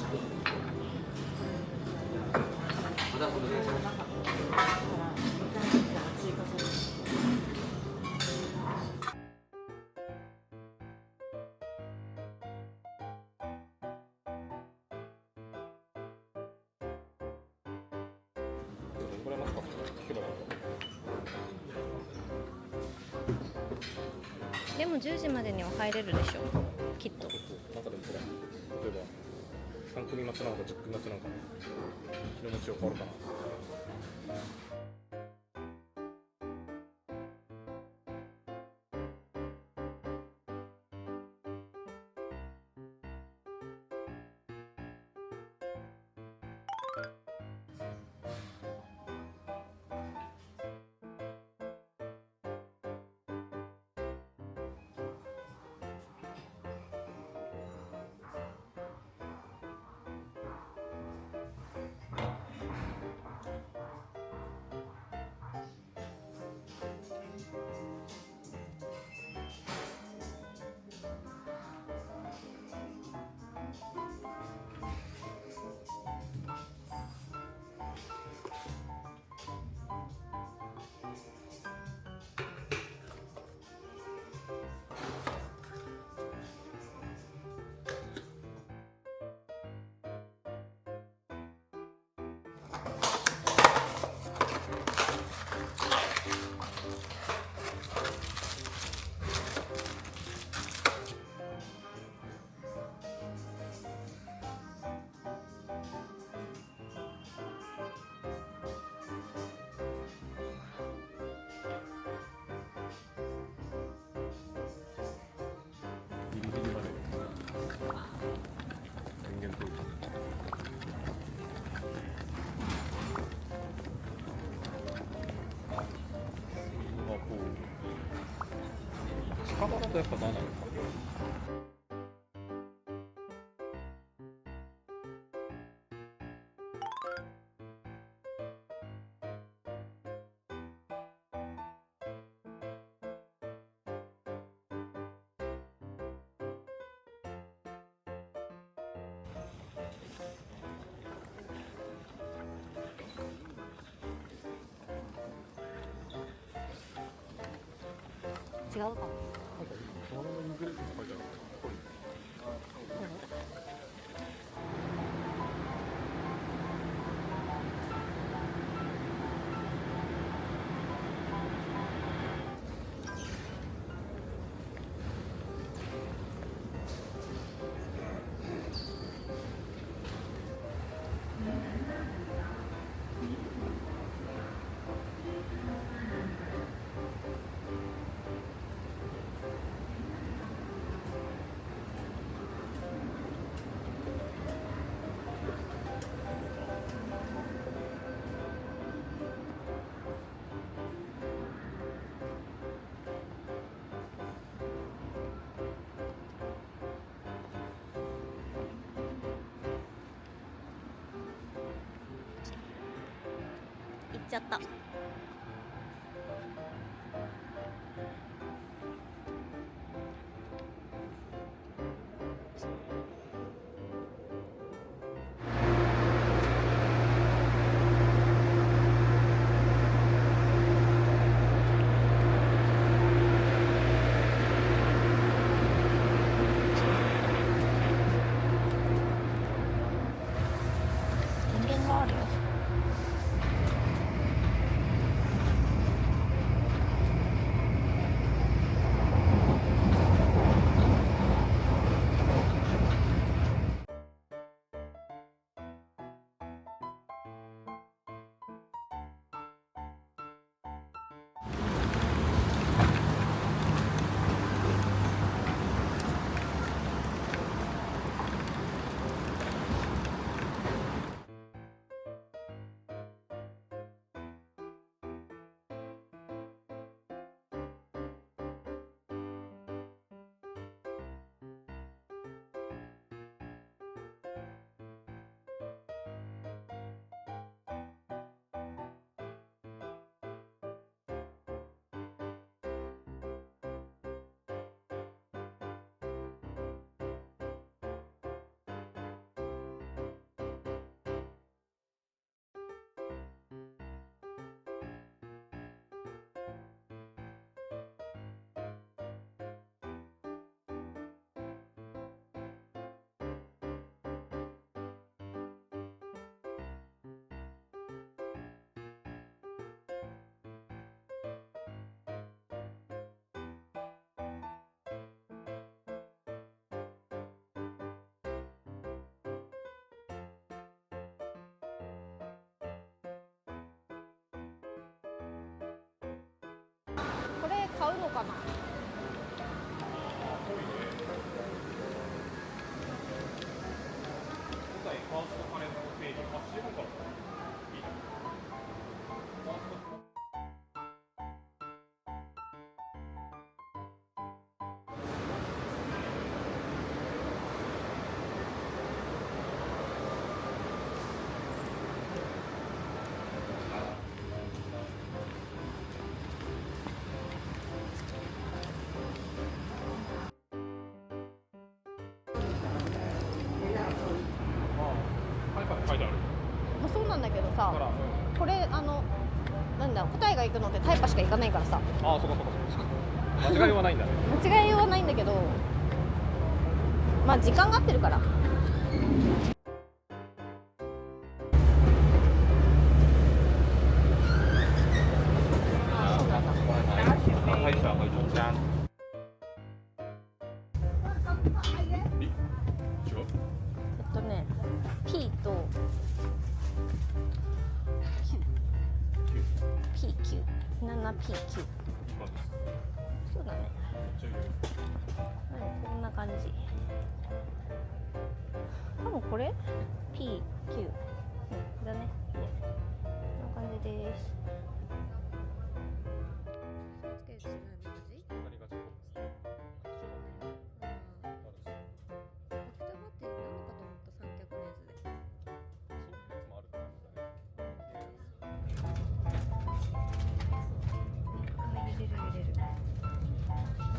これも聞けばいいでも10時までには入れるでしょきっと。そうそうなんかでもこれ例えば3組待ちなのか10組待ちなのか気持ちが変わるかな。ギリギリまで電源取る。近場だとやっぱ何なのか。違うかも。行っちゃった。人間があるよ。かな。ファーストカレント製品、あ、知らんからいいな。ファーストタイパって書いてある。まあ、そうなんだけどさ、だから、これなんだ答えが行くのってタイパしか行かないからさ、ああ、そうかそうかそうか。間違いはないんだね。間違いようはないんだけど、まあ時間が合ってるから。あ、そうなんだ。会社会長じゃん。違う。ね、P と Q、P9、7P9。そうだね。こんな感じ。多分これ P9、だね。こんな感じです。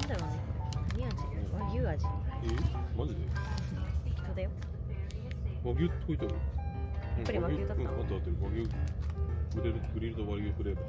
なんだろうね、何味？和牛味。マジで？適当だよ。和牛って書いてある。やっぱり和牛だった。合ってる。和牛グリルと和牛フレーバー。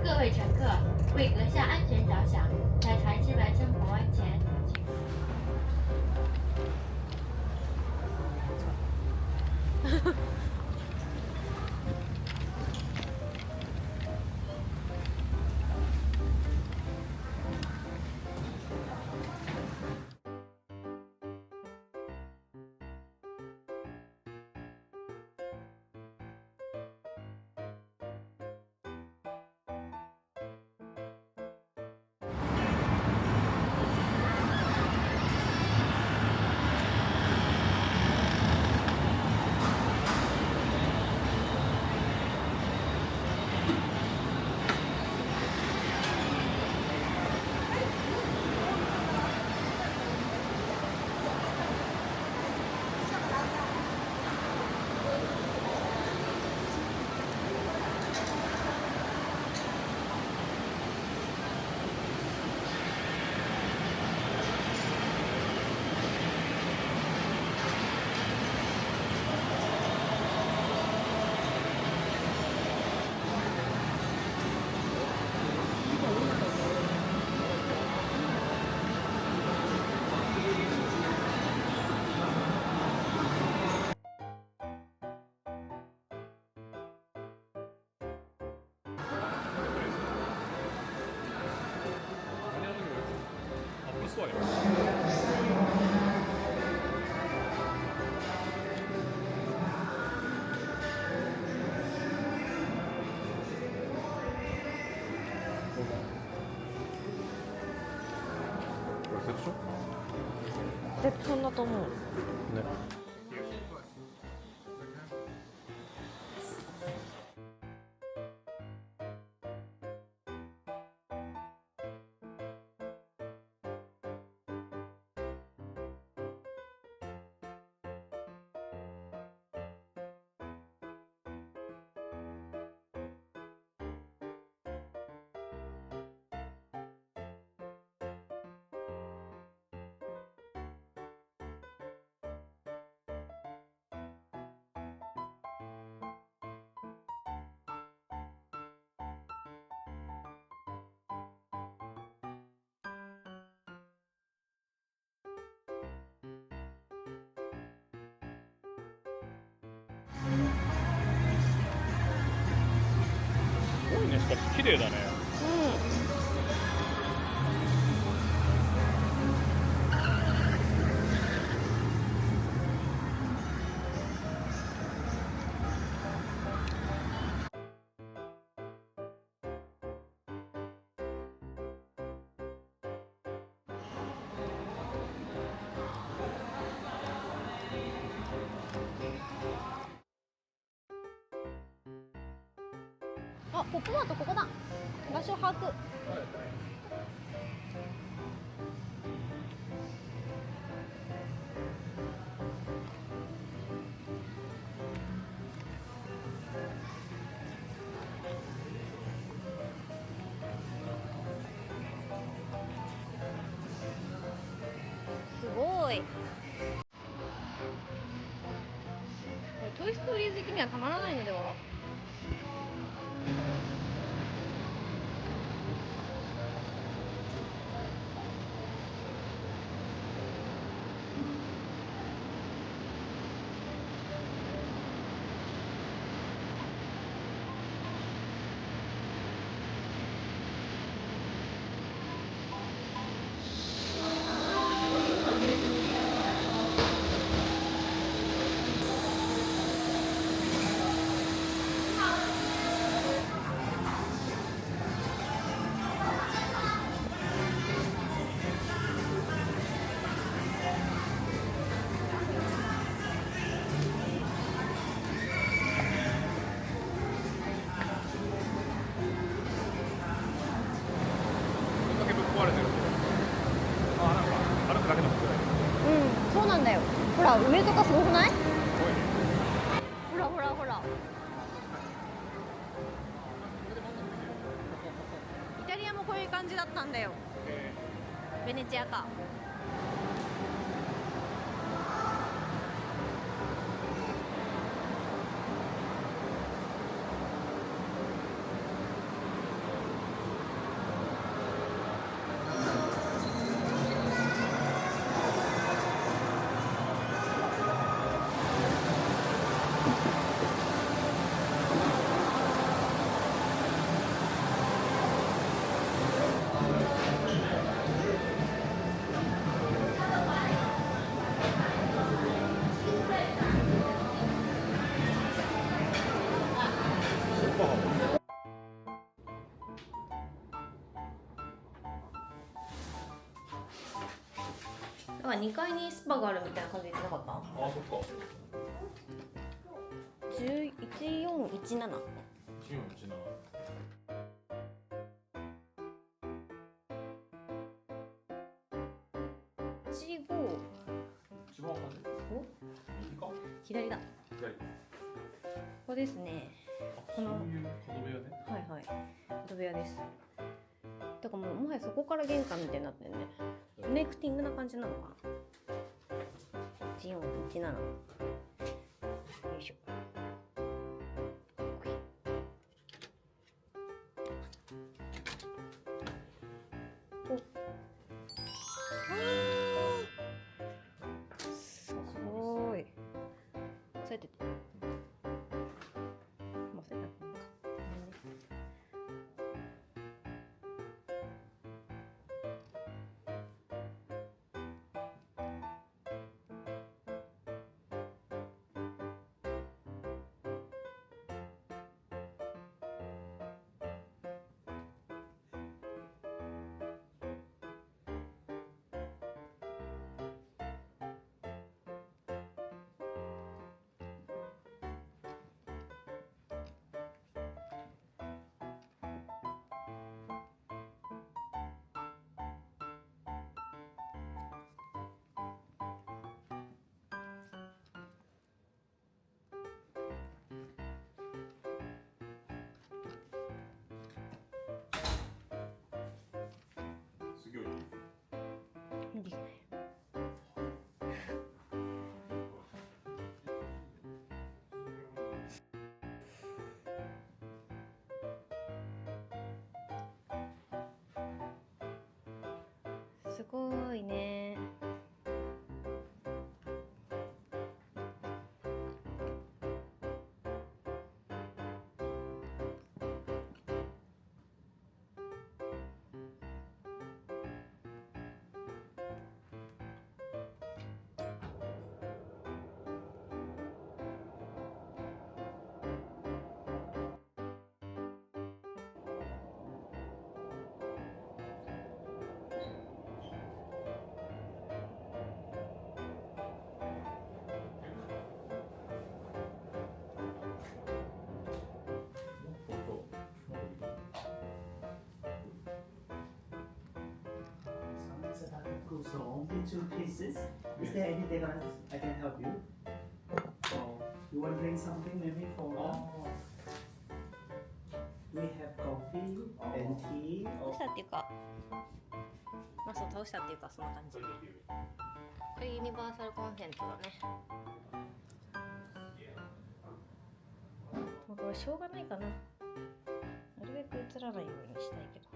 各位乘客，为阁下安全着想，在船只完成泊岸前，请。ストアにもこれセットション？絶対そんなと思う。ね。かし綺麗だね。あ、ポップマートここだ。場所把握。すごい。これトイ・ストーリー好きにはたまらないのでは。こんだけぶっ壊れてるけど、あ、なんか歩くだけでも暗い。うん、そうなんだよ。ほら、上とかすごくない？すごいね。ほらほらほら。イタリアもこういう感じだったんだよ。ベネチアか。なんか2階にスパがあるみたいな感じで言ってなかった？あ、そっか。 1417。15。一番端。お？右か。左だ。左。ここですね。あ、このそういう角部屋ね。はいはい。角部屋です。だからもはやそこから玄関みたいになってるね。コネクティングな感じなのかな。1417。よいしょ。かっこいい。お。すごい。そうやって。もうそうやって。すごい。できない。すごいね。Cool. So only 2 pieces. Is there anything else I can help you? Or you want to drink something maybe for We have coffee and tea. 倒したっていうか、まあそう倒したっていうかそんな感じ。これユニバーサルコンセントだね。もうこれしょうがないかな。なるべく映らないようにしたいけど。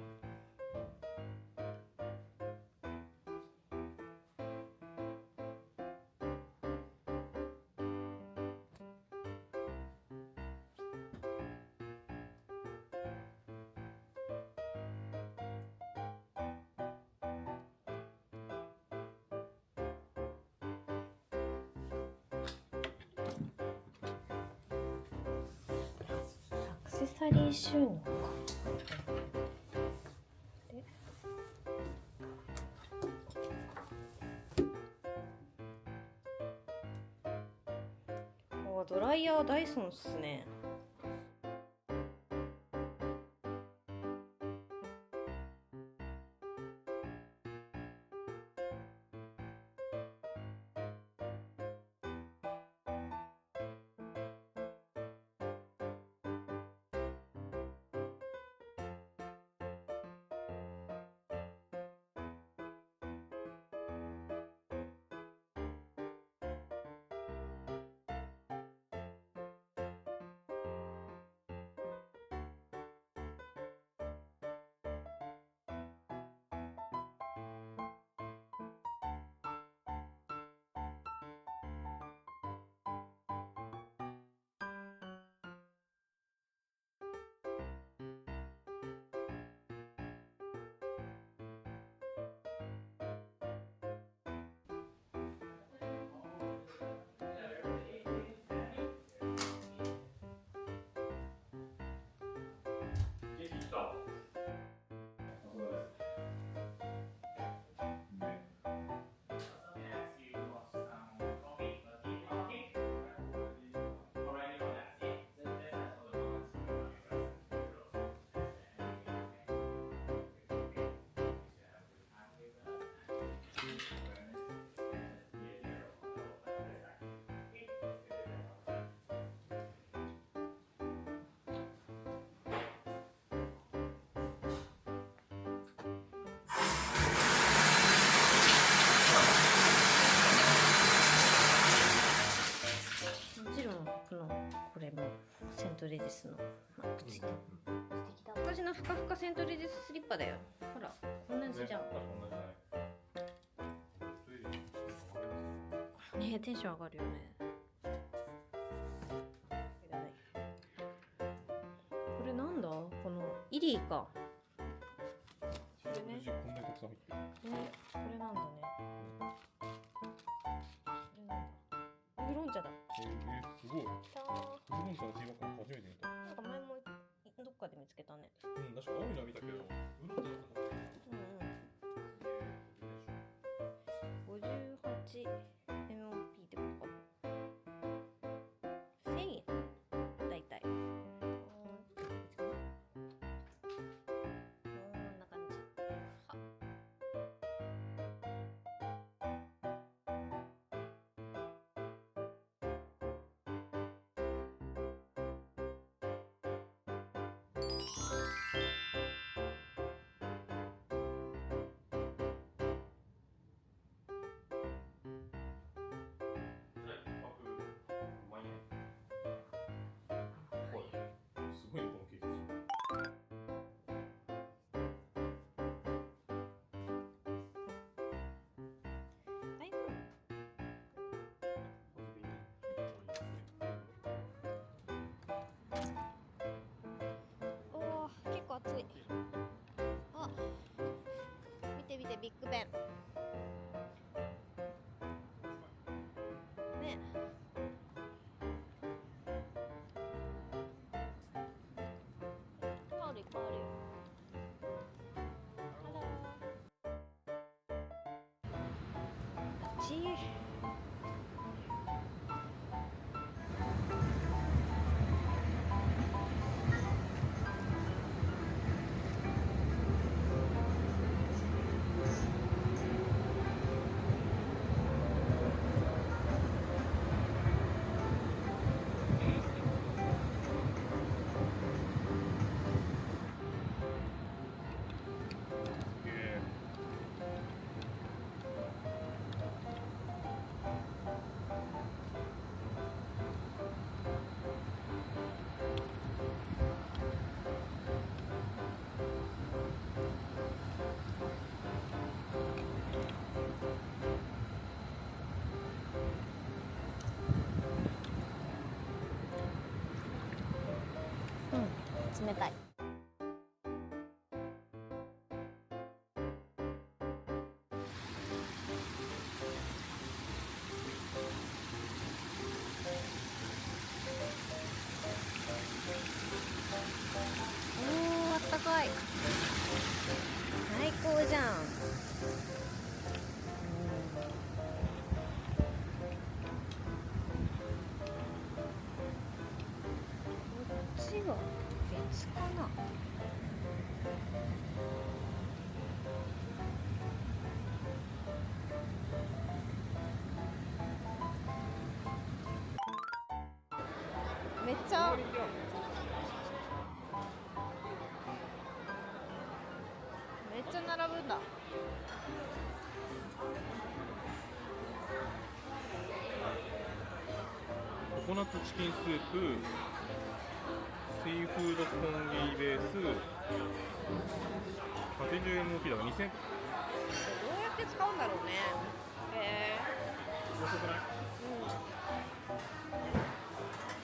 アクセサリー収納か。ドライヤーダイソンっすね。セントレジスのマークついてる。私のふかふかセントレジススリッパだよ。ほら、同じじゃん。ねえ、テンション上がるよね。これなんだ？このイリーか。これね。こんなにたくさん入ってる。ね、これなんだね。これなんだ。ウーロン茶だ。すごい。ウーロン茶のティーバッグ初めて見た。なんか前もどっかで見つけたね。うん、確か青いのは見たけど、ウーロン茶だったかな。58 MOP ってことか。1000円だいたい。こんな感じ。はすごいね、このケーキ。はい。おお、結構熱い。あ、見て見て、ビッグベン。ね。タオルいっぱいあるよ。あっち。冷たい。おー、あったかい。最高じゃん。こっちは別かな。めっちゃめっちゃ並ぶんだ。ココナッツチキンスープ、シーフードコンギーベース、80円の大きいだから2000円。どうやって使うんだろうね。へえ。面白くない？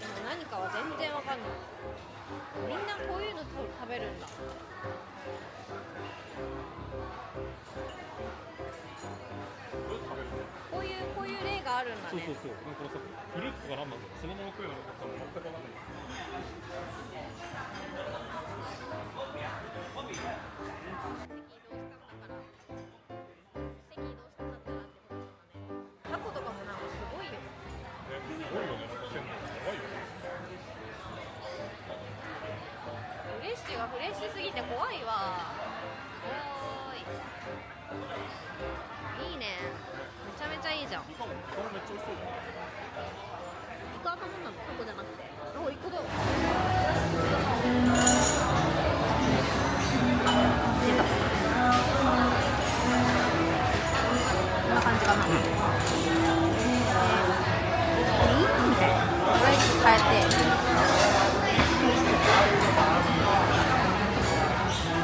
でも何かは全然わかんない。みんなこういうの食べるんだ。どう食べるの？こういう例があるんだね。そうそうそう。なんかさ、フルーツとかなんだろう。そのまま食うのかさ、全くわかんない。タコとかもなんかすごいよ。すごいよね。なんか鮮度やばいよね。フレッシュがフレッシュすぎて怖いわ。おーい。いいね。めちゃめちゃいいじゃん。イカもめっちゃ美味しそうだね。イカ頼んだの？タコじゃなくて。お、イカだ。出た。こんな感じかな。みたいな。これ変えて。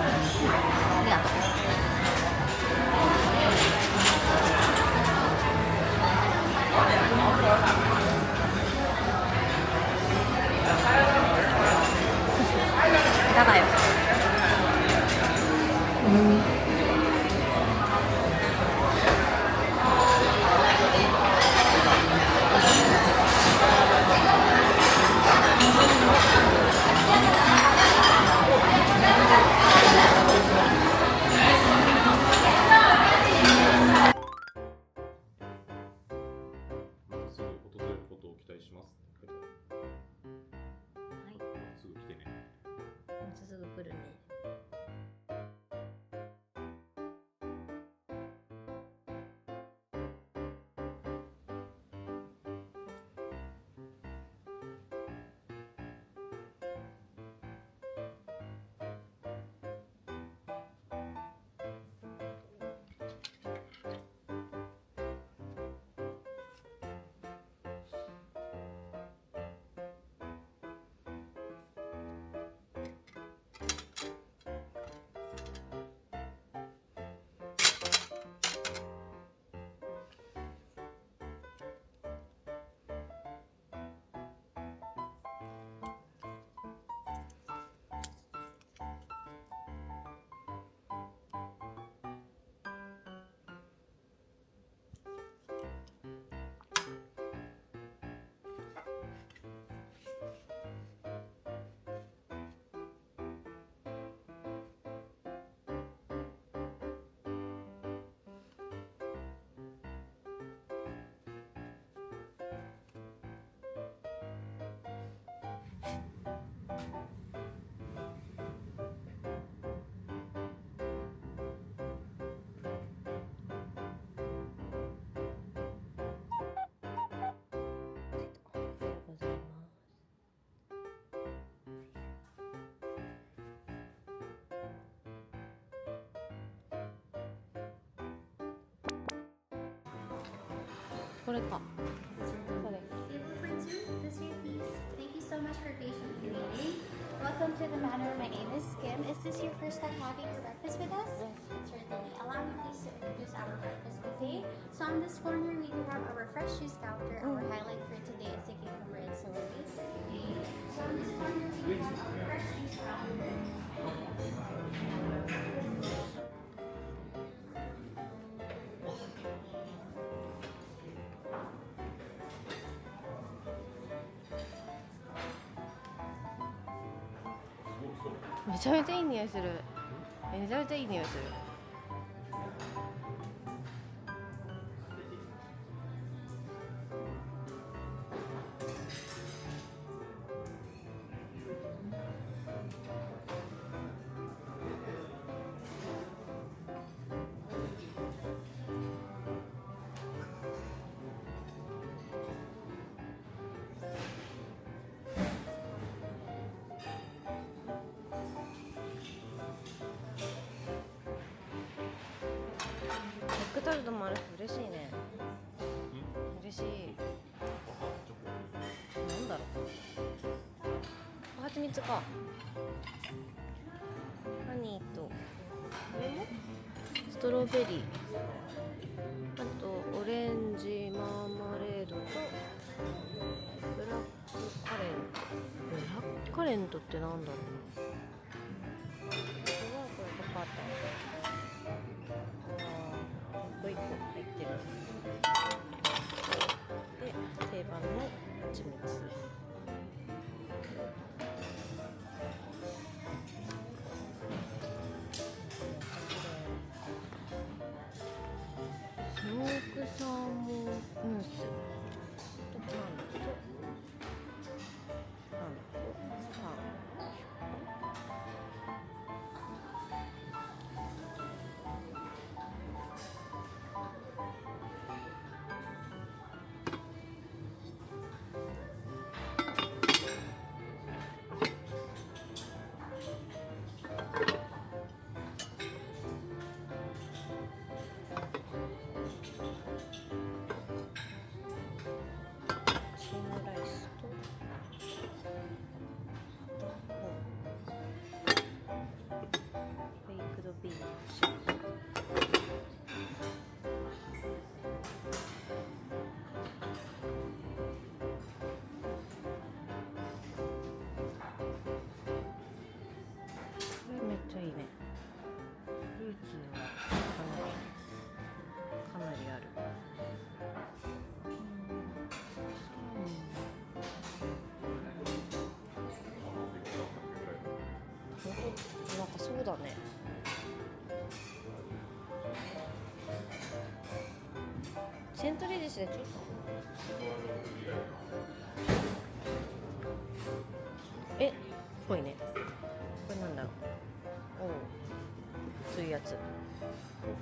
ありがとう。だがよ。すぐ訪れることを期待しますって書いてある。はい。すぐ来てね。すぐ来るね。これか。それ。 Table for two, this here please. Thank you so much for patiently waiting. Welcome to the manor. My name is Kim. Is this your first time having your breakfast with us? Certainly. Allow me please to introduce our breakfast buffet. So on this corner, we do have our fresh juice counter. Our highlight for today is the cucumber and celery. So on this corner, we do have our fresh juice counter. めちゃめちゃいい匂いする。めちゃめちゃいい匂いする。エッグタルトもあるし嬉しいね。嬉しい。なんだろう。はちみつか。ハニーとこれもストロベリー、あとオレンジマーマレードとブラックカレント。ブラックカレントってなんだろうな。これはこれパパタ。1個入ってる。で、定番の蜂蜜。スモークサーモンムースとパンとパン。チームライスとベイクドビーンズ。これめっちゃいいね。フルーツはかなりある。本当なんかそうだね。セントレジスでちょっとぽいね。これなんだろう。おお、そういうやつ。コー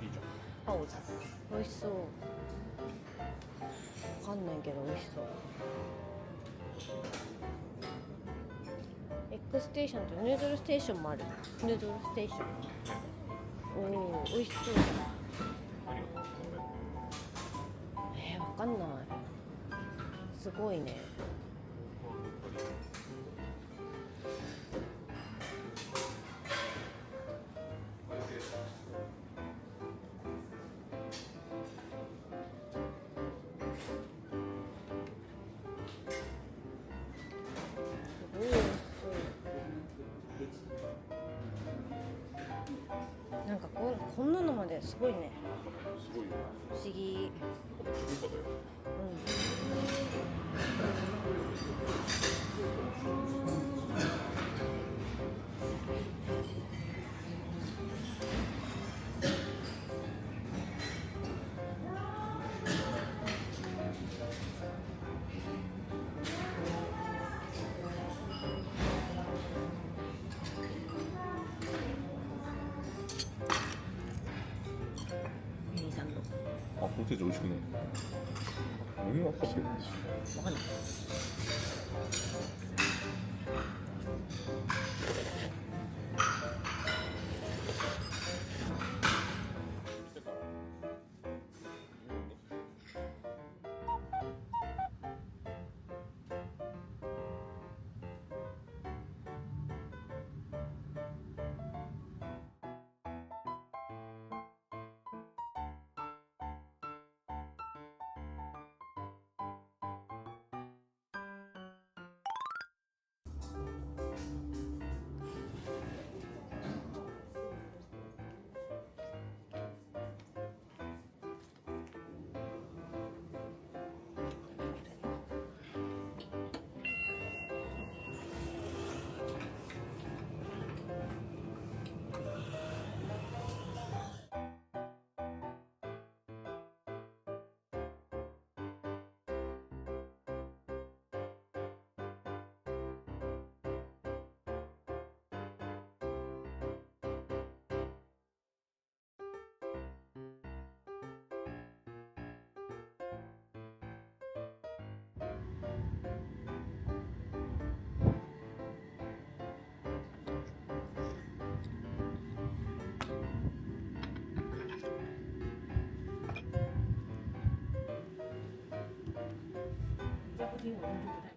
ヒーじゃん。パオズ。美味しそう。わかんないけど美味しそう。エッグステーションとヌードルステーションもある。ヌードルステーション。おお、美味しそう。わかんない。すごいね。すごい美味しそう。なんかこんなのまですごいね。すごいよ。不思議。文化だよ。ミニさんのあ、ソーセージ美味しくね。何があったっけ？わかんない。听我们就不太。